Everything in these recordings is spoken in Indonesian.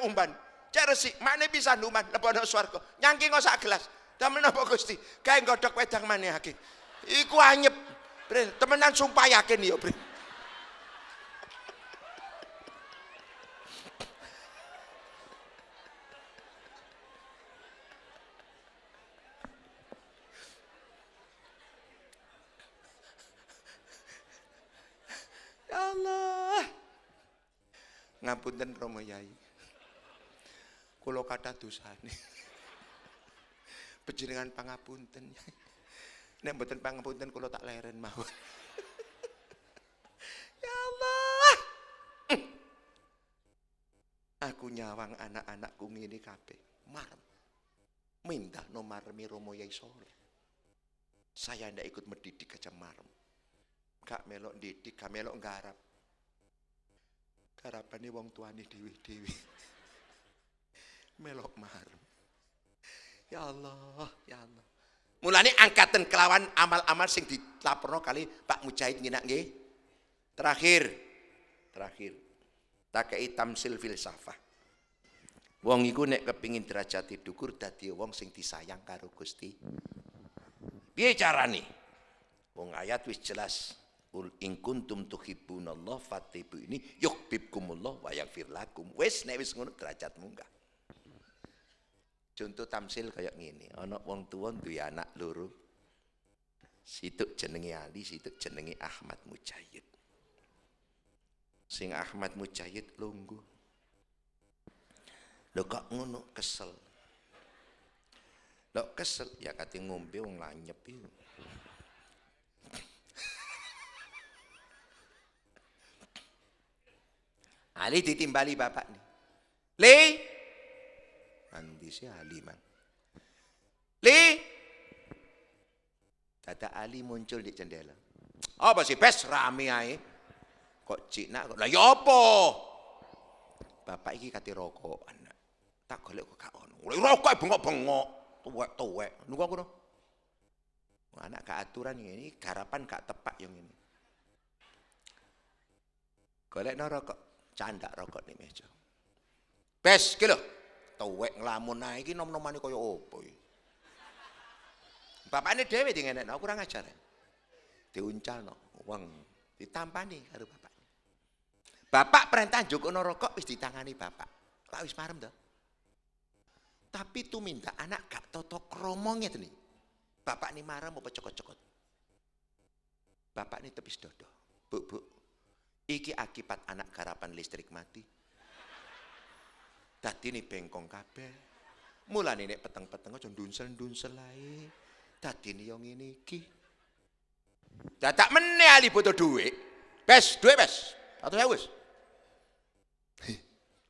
umban. Cek resik, makne pisan umban lebono swarga. Nyangking kok sak gelas. Damel napa Gusti? Kae godhog wedang manehake. Iku anyep. Bre, temenan sumpah yakin ya, Bre. Ya Allah. Ngapunten Rama Yai. Kula kathah dosane. Panjenengan pangapunten. Nek mboten pangapunten kula tak leren mawon. Ya Allah. Aku nyawang anak-anakku ngene kabeh. Marem. Mindah no maremi Rama Yai Soleh. Saya ndak ikut mendidik aja marem. Gak melok didik, gak melok nggarap. Garapane wong tuane dhewe-dhewe. Melok marem. Ya Allah, ya Allah. Mulane angkatan kelawan amal-amal sing dilaporno kali Pak Mujahid nginak nggih. Terakhir. Takei tamsil filsafah. Wong iku nek kepingin derajate dhuwur dadi wong sing disayang karo Gusti. Piye carane? Wong ayat wis jelas. Ul in kuntum tuhibbunallah fattibuni yuhibbukumullah wa yaghfir lakum. Wis nek wis ngono derajat munggah. Contoh tamsil kayak ngene, ana wong tuwa duwe anak loro. Situk jenenge Ali, situk jenenge Ahmad Mujahid. Sing Ahmad Mujahid lungguh. Lho kok ngono kesel. Lho kesel ya kate ngombe wong lanyep iku. Ali ditimbali bapak nih. Le. Andi si Ali man. Le. Tata Ali muncul di jendela. Apa sih pes rame ae. Kok cik nak. Lah ya apa? Bapak iki kate rokokan. Tak golek kok gak ono. Rokok bengok-bengok. Tuwek-tuwek. Nunggu aku no. Anak gak aturan ini. Garapan gak tepak yang ini. Golek no rokok. Candak rokok nih meja. Bes ki lho. Tuwek nglamun ae iki nom-nomane kaya opo iki. Bapakne dhewe dingenekno kurang ajar. Diuncalno wong ditampani karo bapaknya. Bapak perintah njukukno rokok wis ditangani bapak. Lah wis marem to. Tapi tumindak anak gak tata krama ngene. Bapak ni marem apa cokot-cokot. Bapak ni tepis dodo. Bu. Iki akibat anak garapan listrik mati. Dadi ini bengkong kabeh. Mulane nek peteng-peteng aja ndunsel-ndunsel ae. Dadi ini yang ngene iki. Dadak meneh ali butuh dhuwit. Bes, dhuwit bes. 100.000 wis.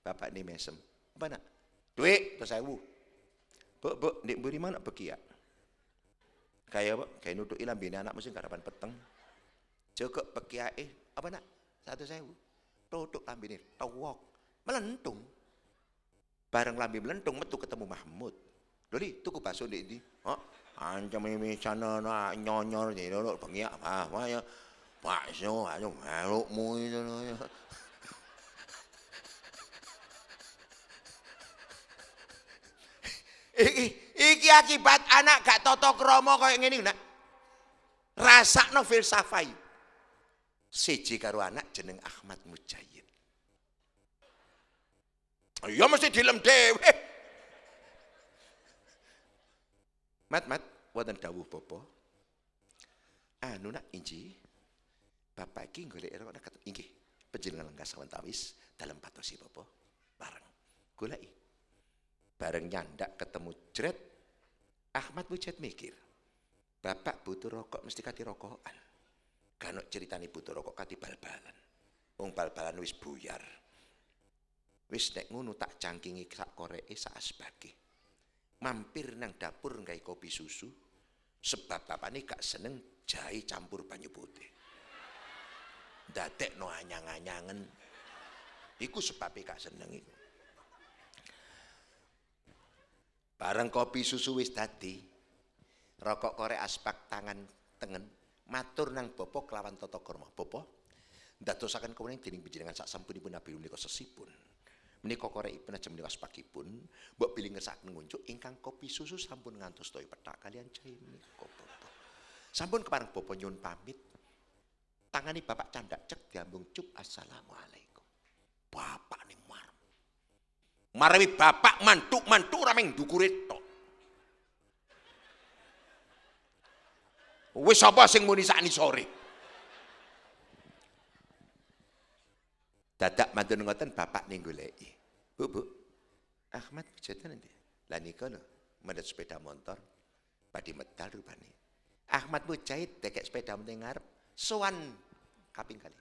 Bapak ini mesem. Apa nak? Dhuwit 100.000. Bu, ndek mburi mana bekiak. Kayak nutuki lambene anak mesti garapan peteng. Joko bekiake apa nak? 100.000. Tutuk lambene tawok. Melentung. Bareng lambe melentung metu ketemu Mahmud. Lho tuku bakso ndek ndi? Oh, ancam mimi sana nyonyor di lho bengiak ya. Bakso ayo melukmu itu. Iki akibat anak gak tata krama kaya ngene nak. Rasakno filsafai. Siji karo anak jeneng Ahmad Mujahid. Ya mesti dilem dhewe. Mat, wonten dawuh bapa. Anu nak inji. Bapak iki golek ora kata inggih. Panjenengan lenggah sawetawis dalem patosi bapa. Bareng. Goleki. Bareng nyandak ketemu jret. Ahmad Mujahid mikir. Bapak butuh rokok mesti kati rokokan. Kan ceritane butuh rokok kati bal-balan. Wong bal-balan wis buyar. Wis nek ngono tak cangkingi sak koreke sak asbake. Mampir nang dapur nggawe kopi susu sebab bapakne gak seneng jahe campur banyu putih. Ndadekno anyang-anyangen. Iku sebabe gak seneng iku. Bareng kopi susu wis dadi, rokok korek asbak tangan tengen matur nang bapa kelawan tata krama. Bapa, ndadosaken kewening dening panjenengan sak sampunipun Nabi menika sesipun. Menika korekipun aja menika sepakipun, mbok bilih ngersaken ngunjuk ingkang kopi susu sampun ngantos toya pethak kalian jahe menika Bapak. Sampun kepareng Bapak nyuwun pamit. Tangani Bapak candak cek diambung cup assalamualaikum. Bapak nih marami bapak mantuk rameng dukure tok. Wis sapa sing muni sakni sore? Dadak mantun ngoten bapak ning goleki. Bu, Ahmad jajan nanti. Lah nika lho, mendet sepeda motor badhe medal rupane. Ahmad Mujahid dekek sepeda ning ngarep sowan kaping kali.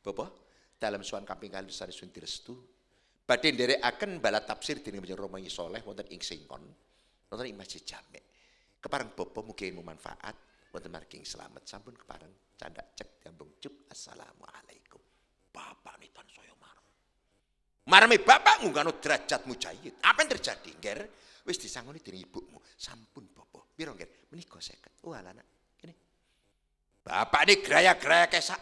Bapak, dalam sowan kaping kali sanes restu badhe nderekaken bala tafsir dening Panjenengan Romawi Saleh wonten ing Singkon, wonten ing Masjid Jami'. Kepareng Bapak mugi manfaat wonten margi slamet sampun kepareng candak cek diambung cup assalamualaikum. Bapak nih tan saya marami bapak ngunggano derajat mujahid. Apa yang terjadi? Nger, wis disangoni dening ibumu. Sampun Bapak. Piro nger? Menika 50. Oh ala nak. Kene. Bapak ini geraya-geraya kesak.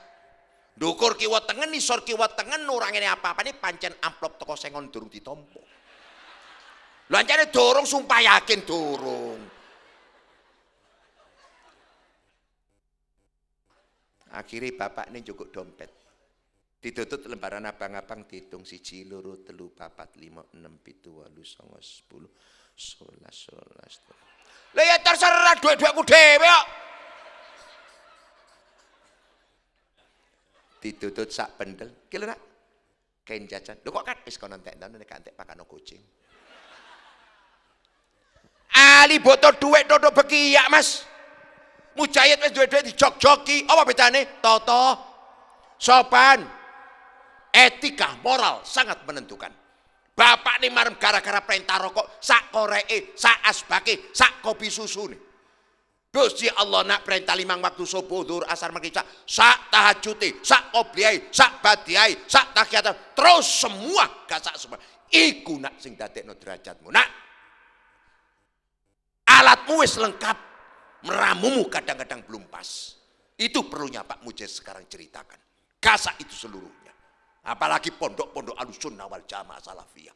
Ndukur kiwa tengen, nisor kiwa tengen, orang ini apa-apa ini pancen amplop toko sengon durung ditompo. Lancane dorong sumpah yakin dorong. Akhirnya bapak ini cukup dompet. Ditutut lembaran abang-abang dihitung 1, 2, 3, 4, 5, 6, 7, 8, 9, 10, 11. Lah ya terserah duit-duitku dhewe kok. Ditutut sak pendel. Ki lho nak. Kain jajan. Lho kok kan wis kono entek-entek nek entek pakano kucing. Ali boto duit dodok bekiyak, Mas. Mujahid wis duit-duit dijog-jogi. Apa bedane? Toto, sopan, etika, moral sangat menentukan. Bapak nih marem gara-gara perintah rokok, sak koreke, sak asbake, sak kopi susu nih. Gusti Allah nak perintah 5 waktu subuh, zuhur, asar, maghrib, sak tahajud, sak qobliyai, sak badiai, sak tahiyat, terus semua gasak semua. Iku nak sing dadekno derajatmu. Nak, alatmu wis lengkap, meramumu kadang-kadang belum pas. Itu perlunya Pak Mujahid sekarang ceritakan. Gasak itu seluruhnya. Apalagi pondok-pondok Ahlussunnah wal Jamaah Salafiyah.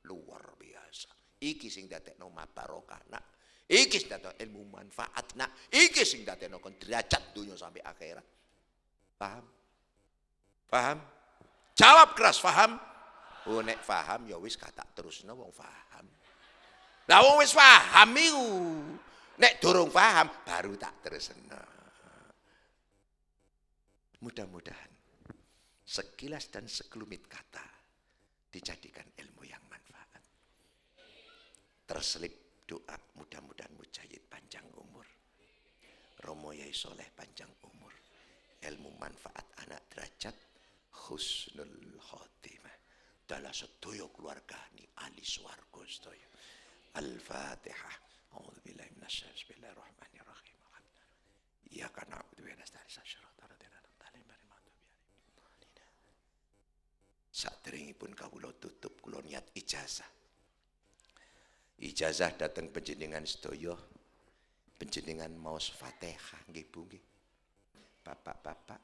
Luar biasa. Iki sing dadekno barokah nak. Iki sing dadekno ilmu manfaat nak. Iki sing dadekno kon derajat dunya sampai akhirat. Paham? Paham? Jawab keras paham? Oh nek paham ya wis kata terusno wong paham. Lah wong wis paham iku. Nek durung paham baru tak terusno. Mudah-mudahan sekilas dan sekelumit kata dijadikan ilmu yang manfaat. Terselip doa mudah-mudahan Mujahid panjang umur, Romo Yai Soleh panjang umur, ilmu manfaat anak derajat, husnul khotimah dalam sedoyo keluarga ni ahli swarga sedoyo. Al-Fatihah. A'udzubillahi minasyaitonir rajim. Bismillahirrahmanirrahim. Ya kana a'udzu billahi Saderengipun kawula tutup kula niat ijazah. Ijazah dateng panjenengan sedaya. Panjenengan maos Fatihah nggih Bu nggih. Bapak-bapak,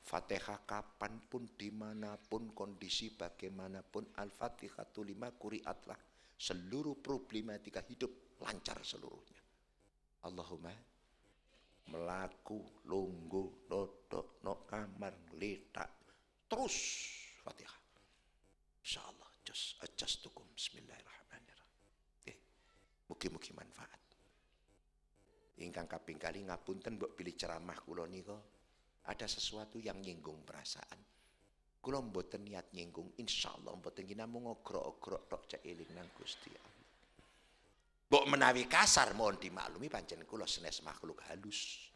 Fatihah kapanpun dimanapun kondisi bagaimanapun Al-Fatihatu lima kuriatlah. Seluruh problematika hidup lancar seluruhnya. Allahumma melaku, lungguh, dodok, no kamar, letak, terus Fatihah. Insyaallah ajastukum bismillahirrahmanirrahim. Mugi-mugi manfaat. Ingkang kaping kali ngapunten mbok pilih ceramah kula nika ada sesuatu yang nyinggung perasaan. Kula mboten niat nyinggung, insyaallah mboten namung ogrok-ogrok tok cek eling nang Gusti Allah. Mbok menawi kasar mohon dimaklumi pancen kula senes makhluk halus.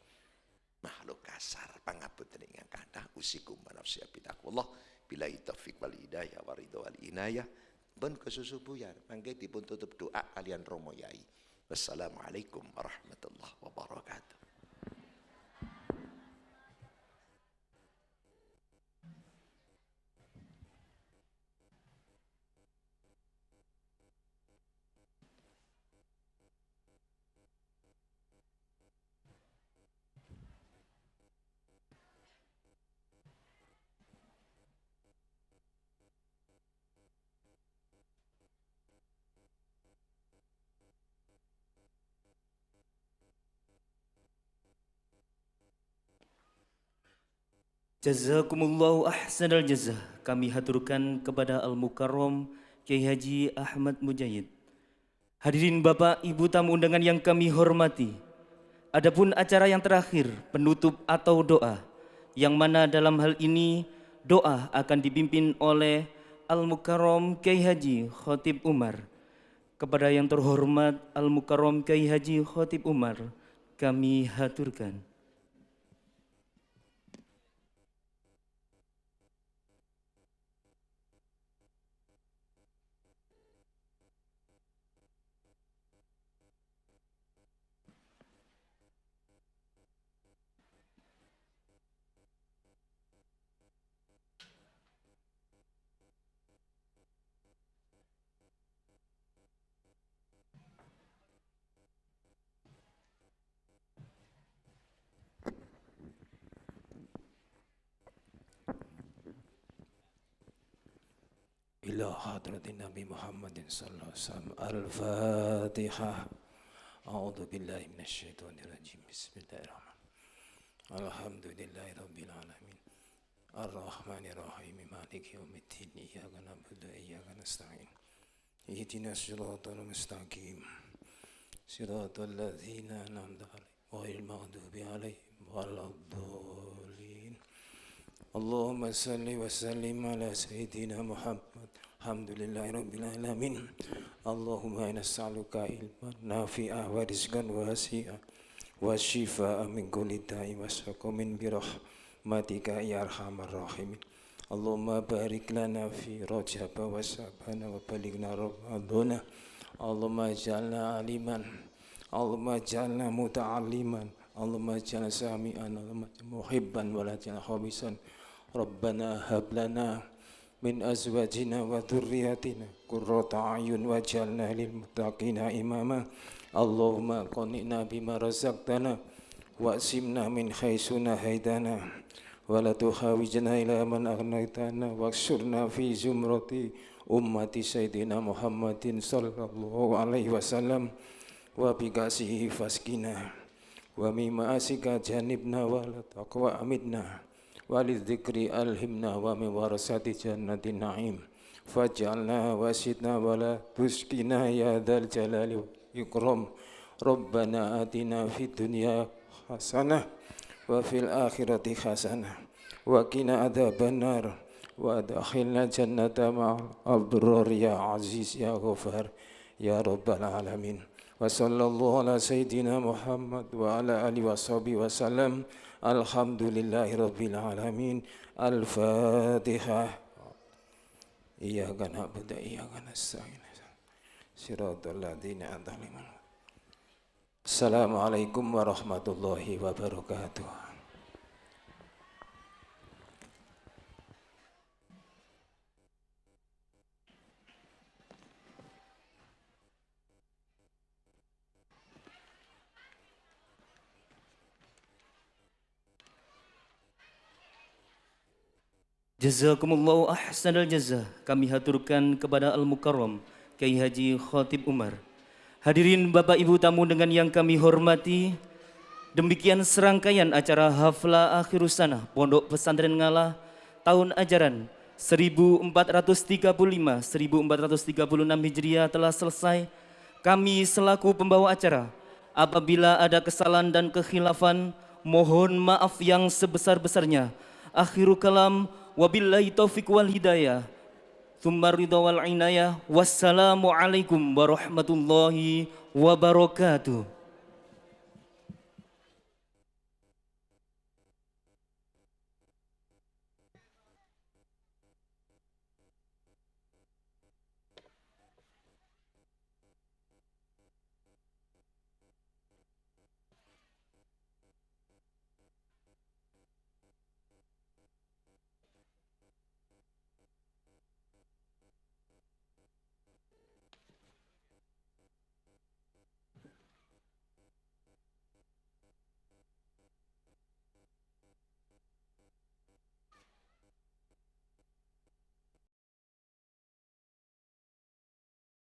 Makhluk kasar pangapunten ingkang kathah usikum manafsi bitaqwallah billahi taufiq wal hidayah wa ridha wal inayah. Ben kesusubuyan mangke dipun tutup doa kalian Romo Yai. Wassalamualaikum warahmatullahi wabarakatuh. Jazakumullahu ahsanal jazah. Kami haturkan kepada Al-Mukarram Kiai Haji Ahmad Mujahid. Hadirin Bapak Ibu tamu undangan yang kami hormati. Adapun acara yang terakhir, penutup atau doa, yang mana dalam hal ini doa akan dipimpin oleh Al-Mukarram Kiai Haji Khotib Umar. Kepada yang terhormat Al-Mukarram Kiai Haji Khotib Umar, kami haturkan. إلى حضرة النبي محمد صلى الله عليه وسلم الفاتحة. أعوذ بالله من الشيطان الرجيم. بسم الله الرحمن الرحيم. الحمد لله رب العالمين الرحمن الرحيم مالك يوم الدين إياك نعبد وإياك نستعين اهدنا الصراط المستقيم صراط الذين أنعمت عليهم غير المغضوب عليهم ولا الضالين. اللهم صل وسلم على سيدنا محمد. الحمد لله رب العالمين. اللهم إنا نسألك علما نافعا ورزقا واسعا والشفاء من كل داء وسقم برحمتك يا أرحم الراحمين. اللهم بارك لنا في رجب وشعبان وبلغنا رمضان. اللهم اجعلنا عالما، اللهم اجعلنا متعلما، اللهم اجعلنا سامعا، اللهم محبا ولا تجعلنا خبيثا. ربنا هب لنا من أزواجنا وذرياتنا قرة أعين واجعلنا للمتقين إماما. اللهم قنعنا بما رزقتنا واقسمنا من حيث نهيتنا ولا تحاوجنا إلى من أغنيتنا واكسرنا في زمرة أمة سيدنا محمد صلى الله عليه وسلم وبكاسه فاسقنا ومن معاصيك جانبنا ولا تقوى أمدنا وللذكر ألهمنا ومن ورثة جنة النعيم فاجعلنا واسدنا ولا تسقنا يا ذا الجلال والإكرام. ربنا آتنا في الدنيا حسنة وفي الآخرة حسنة وقنا عذاب النار وأدخلنا جنة مع الأبرار يا عزيز يا غفار يا رب العالمين. وصلى الله على سيدنا محمد وعلى آله وصحبه وسلم. الحمد لله رب العالمين. الفاتحة. إياك نعبد وإياك نستعين صراط الذين أنعمت عليهم. السلام عليكم ورحمة الله وبركاته. Jazakumullahu ahsanal jazah. Kami haturkan kepada Al-Mukarram Kiai Haji Khotib Umar. Hadirin Bapak Ibu tamu dengan yang kami hormati, demikian serangkaian acara Hafla Akhirus Sanah Pondok Pesantren Ngalah tahun ajaran 1435-1436 Hijriah telah selesai. Kami selaku pembawa acara, apabila ada kesalahan dan kekhilafan, mohon maaf yang sebesar-besarnya. Akhirul kalam, wabillahi taufiq wal hidayah, tsumma ridha wal inayah. Wassalamualaikum warahmatullahi wabarakatuh.